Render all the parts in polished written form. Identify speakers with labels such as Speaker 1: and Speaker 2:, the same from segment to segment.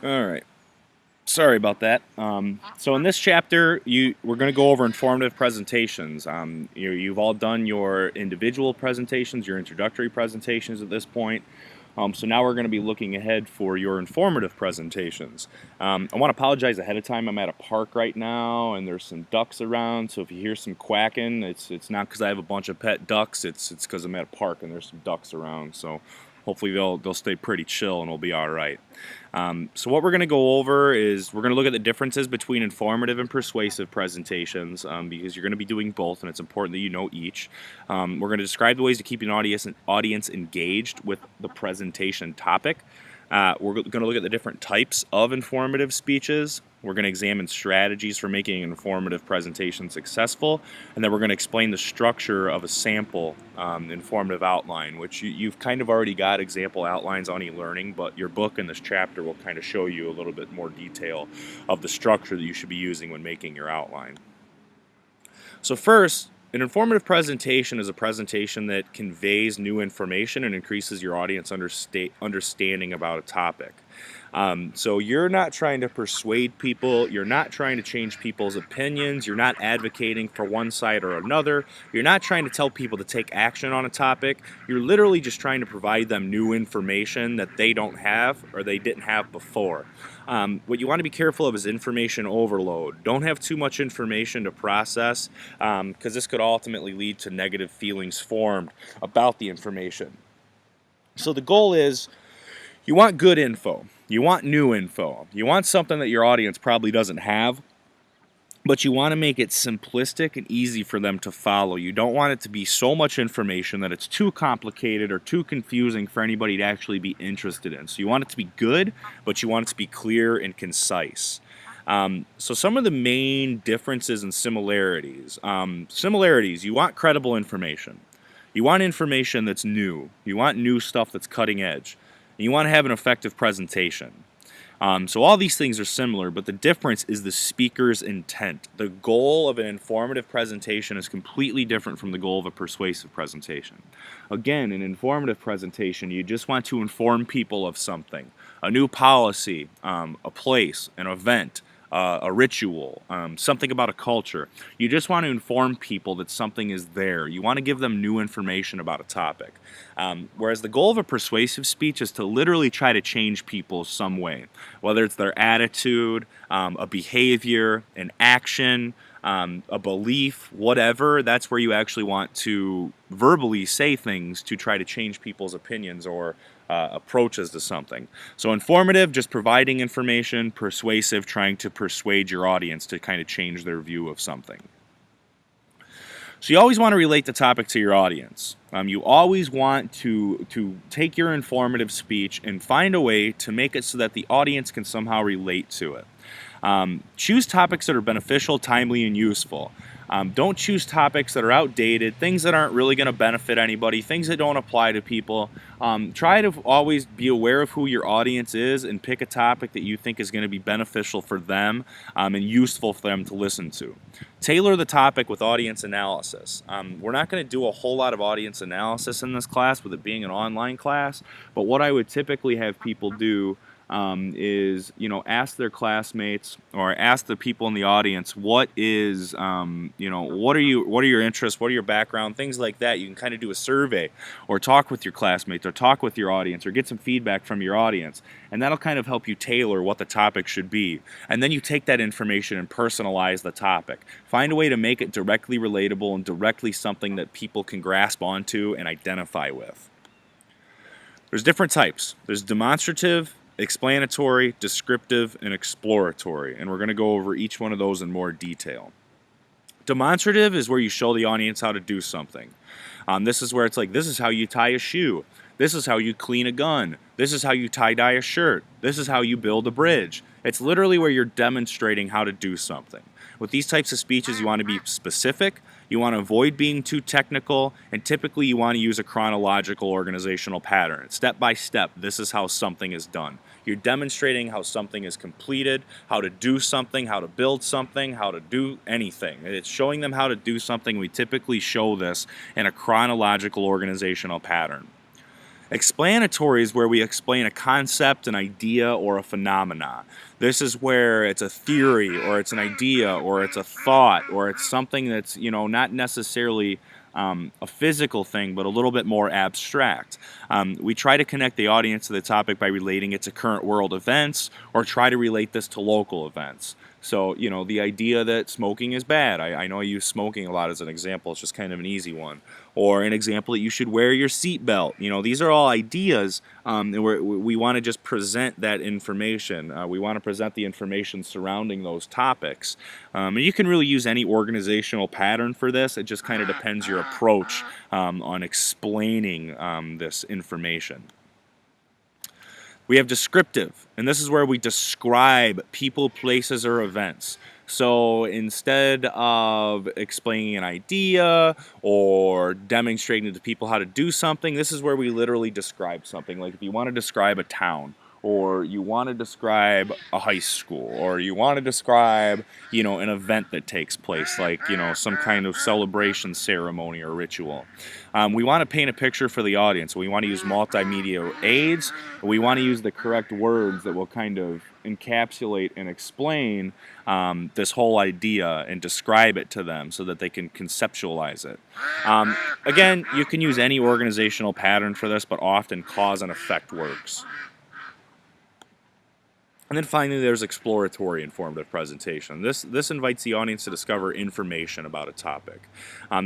Speaker 1: All right. Sorry about that. So in this chapter, we're going to go over informative presentations. You've all done your individual presentations, your introductory presentations at this point. So now we're going to be looking ahead for your informative presentations. I want to apologize ahead of time. I'm at a park right now, and there's some ducks around. So if you hear some quacking, it's not because I have a bunch of pet ducks. It's because I'm at a park and there's some ducks around. So hopefully they'll stay pretty chill and we'll be all right. So what we're going to go over is we're going to look at the differences between informative and persuasive presentations because you're going to be doing both, and it's important that you know each. We're going to describe the ways to keep an audience engaged with the presentation topic. We're going to look at the different types of informative speeches. We're going to examine strategies for making an informative presentation successful, and then we're going to explain the structure of a sample informative outline, which you've kind of already got example outlines on e-learning, but your book in this chapter will kind of show you a little bit more detail of the structure that you should be using when making your outline. So first, an informative presentation is a presentation that conveys new information and increases your audience understanding about a topic. So you're not trying to persuade people, you're not trying to change people's opinions, you're not advocating for one side or another, you're not trying to tell people to take action on a topic, you're literally just trying to provide them new information that they don't have or they didn't have before. What you want to be careful of is information overload. Don't have too much information to process because this could ultimately lead to negative feelings formed about the information. So the goal is you want good info. You want new info. You want something that your audience probably doesn't have, but you want to make it simplistic and easy for them to follow. You don't want it to be so much information that it's too complicated or too confusing for anybody to actually be interested in. So you want it to be good, but you want it to be clear and concise. So some of the main differences and similarities. You want credible information. You want information that's new. You want new stuff that's cutting edge. And you want to have an effective presentation. So all these things are similar, but the difference is the speaker's intent. The goal of an informative presentation is completely different from the goal of a persuasive presentation. Again, an informative presentation, you just want to inform people of something, a new policy, a place, an event, a ritual, something about a culture. You just want to inform people that something is there. You want to give them new information about a topic. Whereas the goal of a persuasive speech is to literally try to change people some way, whether it's their attitude, a behavior, an action, a belief, whatever. That's where you actually want to verbally say things to try to change people's opinions or approaches to something. So informative, just providing information. Persuasive, trying to persuade your audience to kind of change their view of something. So you always want to relate the topic to your audience. You always want to take your informative speech and find a way to make it so that the audience can somehow relate to it. Choose topics that are beneficial, timely, and useful. Don't choose topics that are outdated, things that aren't really going to benefit anybody, things that don't apply to people. Try to always be aware of who your audience is and pick a topic that you think is going to be beneficial for them and useful for them to listen to. Tailor the topic with audience analysis. We're not going to do a whole lot of audience analysis in this class with it being an online class, but what I would typically have people do is, ask their classmates or ask the people in the audience what is, what are your interests, what are your background, things like that. You can kind of do a survey or talk with your classmates or talk with your audience or get some feedback from your audience, and that'll kind of help you tailor what the topic should be. And then you take that information and personalize the topic. Find a way to make it directly relatable and directly something that people can grasp onto and identify with. There's different types. There's demonstrative, explanatory, descriptive, and exploratory, and we're going to go over each one of those in more detail. Demonstrative is where you show the audience how to do something. This is where it's like, this is how you tie a shoe. This is how you clean a gun. This is how you tie-dye a shirt. This is how you build a bridge. It's literally where you're demonstrating how to do something. With these types of speeches, you want to be specific, you want to avoid being too technical, and typically you want to use a chronological organizational pattern. Step by step, this is how something is done. You're demonstrating how something is completed, how to do something, how to build something, how to do anything. It's showing them how to do something. We typically show this in a chronological organizational pattern. Explanatory is where we explain a concept, an idea, or a phenomena. This is where it's a theory, or it's an idea, or it's a thought, or it's something that's, not necessarily a physical thing, but a little bit more abstract. We try to connect the audience to the topic by relating it to current world events, or try to relate this to local events. So, the idea that smoking is bad. I know I use smoking a lot as an example. It's just kind of an easy one. Or an example that you should wear your seatbelt. These are all ideas, and we want to just present that information. We want to present the information surrounding those topics. And you can really use any organizational pattern for this. It just kind of depends your approach on explaining this information. We have descriptive, and this is where we describe people, places, or events. So instead of explaining an idea or demonstrating to people how to do something, this is where we literally describe something. Like if you want to describe a town, or you want to describe a high school, or you want to describe, an event that takes place, like, some kind of celebration ceremony or ritual. We want to paint a picture for the audience. We want to use multimedia aids. We want to use the correct words that will kind of encapsulate and explain this whole idea and describe it to them so that they can conceptualize it. Again, you can use any organizational pattern for this, but often cause and effect works. And then finally, there's exploratory informative presentation. This invites the audience to discover information about a topic.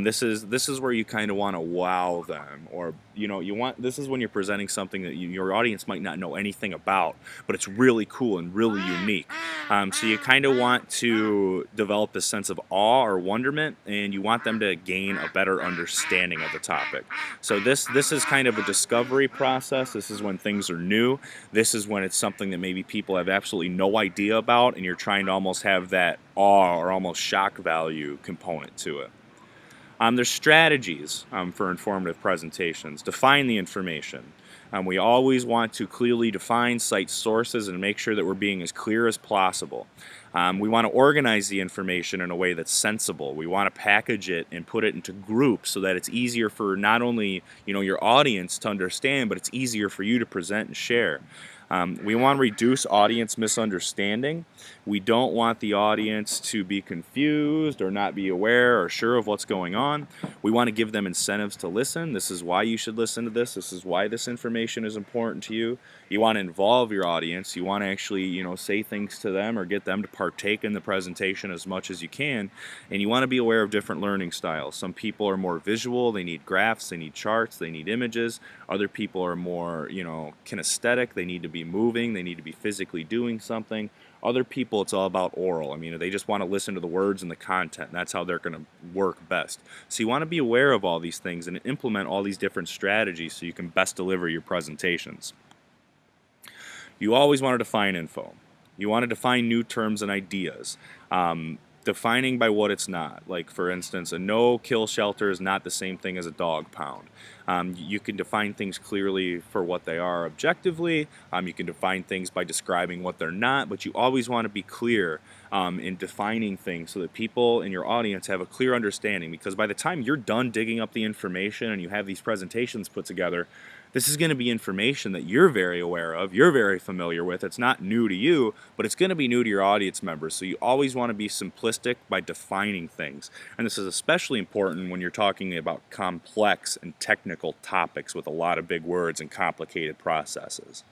Speaker 1: This is where you kind of want to wow them, or this is when you're presenting something that your audience might not know anything about, but it's really cool and really unique. So you kind of want to develop this sense of awe or wonderment, and you want them to gain a better understanding of the topic. So this is kind of a discovery process. This is when things are new. This is when it's something that maybe people have absolutely no idea about, and you're trying to almost have that awe or almost shock value component to it. There's strategies for informative presentations. Define the information. We always want to clearly define, cite sources, and make sure that we're being as clear as possible. We want to organize the information in a way that's sensible. We want to package it and put it into groups so that it's easier for not only your audience to understand, but it's easier for you to present and share. We want to reduce audience misunderstanding. We don't want the audience to be confused or not be aware or sure of what's going on. We want to give them incentives to listen. This is why you should listen to this. This is why this information is important to you. You want to involve your audience. You want to actually, say things to them or get them to partake in the presentation as much as you can. And you want to be aware of different learning styles. Some people are more visual. They need graphs. They need charts. They need images. Other people are more, kinesthetic. They need to be moving. They need to be physically doing something. Other people, it's all about oral. They just want to listen to the words and the content. And that's how they're going to work best. So you want to be aware of all these things and implement all these different strategies so you can best deliver your presentations. You always want to define info. You want to define new terms and ideas. Defining by what it's not. Like, for instance, a no-kill shelter is not the same thing as a dog pound. You can define things clearly for what they are objectively. You can define things by describing what they're not, but you always want to be clear in defining things so that people in your audience have a clear understanding, because by the time you're done digging up the information and you have these presentations put together, this is going to be information that you're very aware of, you're very familiar with. It's not new to you, but it's going to be new to your audience members. So you always want to be simplistic by defining things. And this is especially important when you're talking about complex and technical topics with a lot of big words and complicated processes.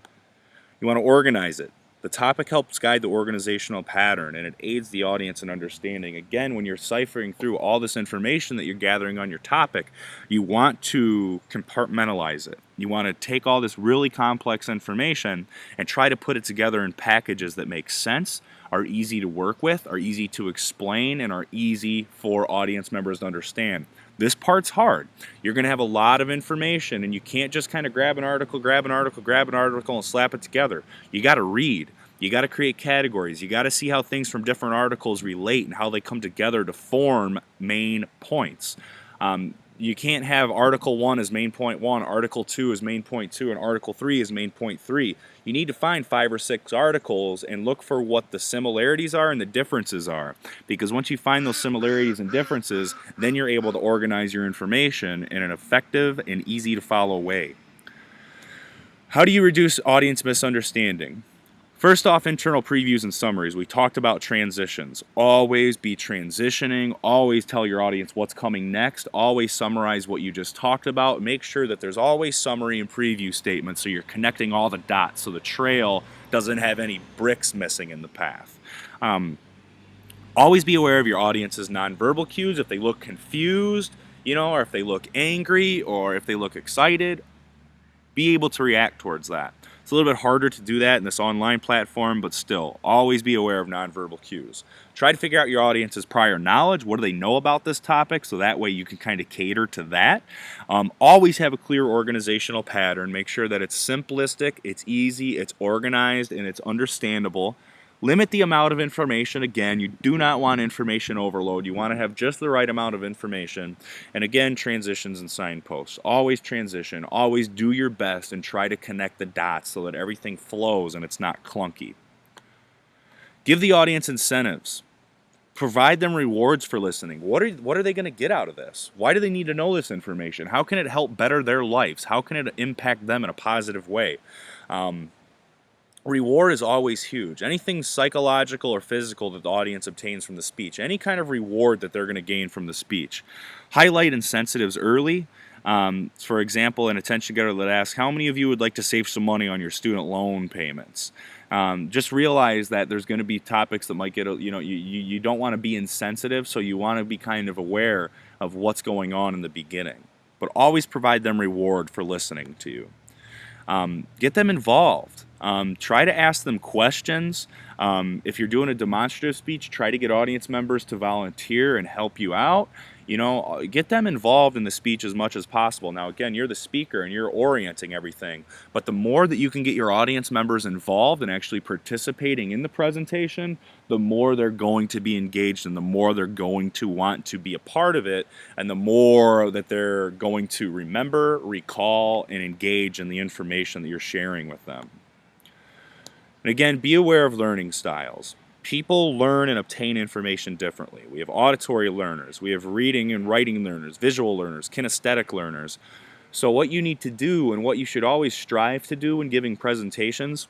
Speaker 1: You want to organize it. The topic helps guide the organizational pattern, and it aids the audience in understanding. Again, when you're ciphering through all this information that you're gathering on your topic, you want to compartmentalize it. You want to take all this really complex information and try to put it together in packages that make sense, are easy to work with, are easy to explain, and are easy for audience members to understand. This part's hard. You're going to have a lot of information, and you can't just kind of grab an article, and slap it together. You got to read. You got to create categories. You got to see how things from different articles relate and how they come together to form main points. You can't have Article 1 as main point 1, Article 2 as main point 2, and Article 3 as main point 3. You need to find 5 or 6 articles and look for what the similarities are and the differences are. Because once you find those similarities and differences, then you're able to organize your information in an effective and easy to follow way. How do you reduce audience misunderstanding? First off, internal previews and summaries. We talked about transitions. Always be transitioning. Always tell your audience what's coming next. Always summarize what you just talked about. Make sure that there's always summary and preview statements so you're connecting all the dots so the trail doesn't have any bricks missing in the path. Always be aware of your audience's nonverbal cues. If they look confused, or if they look angry, or if they look excited, be able to react towards that. It's a little bit harder to do that in this online platform, but still, always be aware of nonverbal cues. Try to figure out your audience's prior knowledge. What do they know about this topic? So that way you can kind of cater to that. Always have a clear organizational pattern. Make sure that it's simplistic, it's easy, it's organized, and it's understandable. Limit the amount of information. Again, you do not want information overload. You want to have just the right amount of information. And again, transitions and signposts. Always transition. Always do your best and try to connect the dots so that everything flows and it's not clunky. Give the audience incentives. Provide them rewards for listening. What are they going to get out of this? Why do they need to know this information? How can it help better their lives? How can it impact them in a positive way? Reward is always huge. Anything psychological or physical that the audience obtains from the speech, any kind of reward that they're going to gain from the speech. Highlight incentives early. For example, an attention getter that asks, how many of you would like to save some money on your student loan payments? Just realize that there's going to be topics that might get, you don't want to be insensitive, so you want to be kind of aware of what's going on in the beginning. But always provide them reward for listening to you. Get them involved. Try to ask them questions. If you're doing a demonstrative speech, try to get audience members to volunteer and help you out. Get them involved in the speech as much as possible. Now, again, you're the speaker and you're orienting everything. But the more that you can get your audience members involved and actually participating in the presentation, the more they're going to be engaged and the more they're going to want to be a part of it, and the more that they're going to remember, recall, and engage in the information that you're sharing with them. And again, be aware of learning styles. People learn and obtain information differently. We have auditory learners, we have reading and writing learners, visual learners, kinesthetic learners. So what you need to do and what you should always strive to do when giving presentations,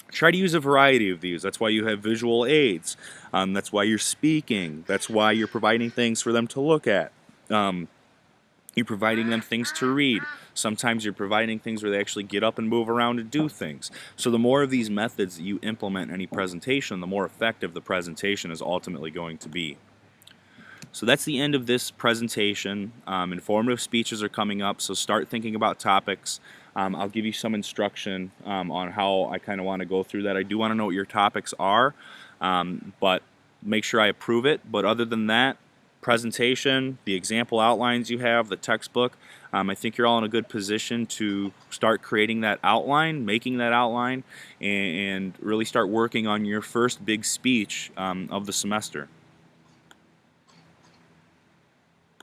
Speaker 1: try to use a variety of these. That's why you have visual aids. That's why you're speaking. That's why you're providing things for them to look at. You're providing them things to read. Sometimes you're providing things where they actually get up and move around and do things. So the more of these methods that you implement in any presentation, the more effective the presentation is ultimately going to be. So that's the end of this presentation. Informative speeches are coming up, so start thinking about topics. I'll give you some instruction on how I kind of want to go through that. I do want to know what your topics are, but make sure I approve it. But other than that, presentation, the example outlines you have, the textbook, I think you're all in a good position to start creating that outline, making that outline, and really start working on your first big speech of the semester.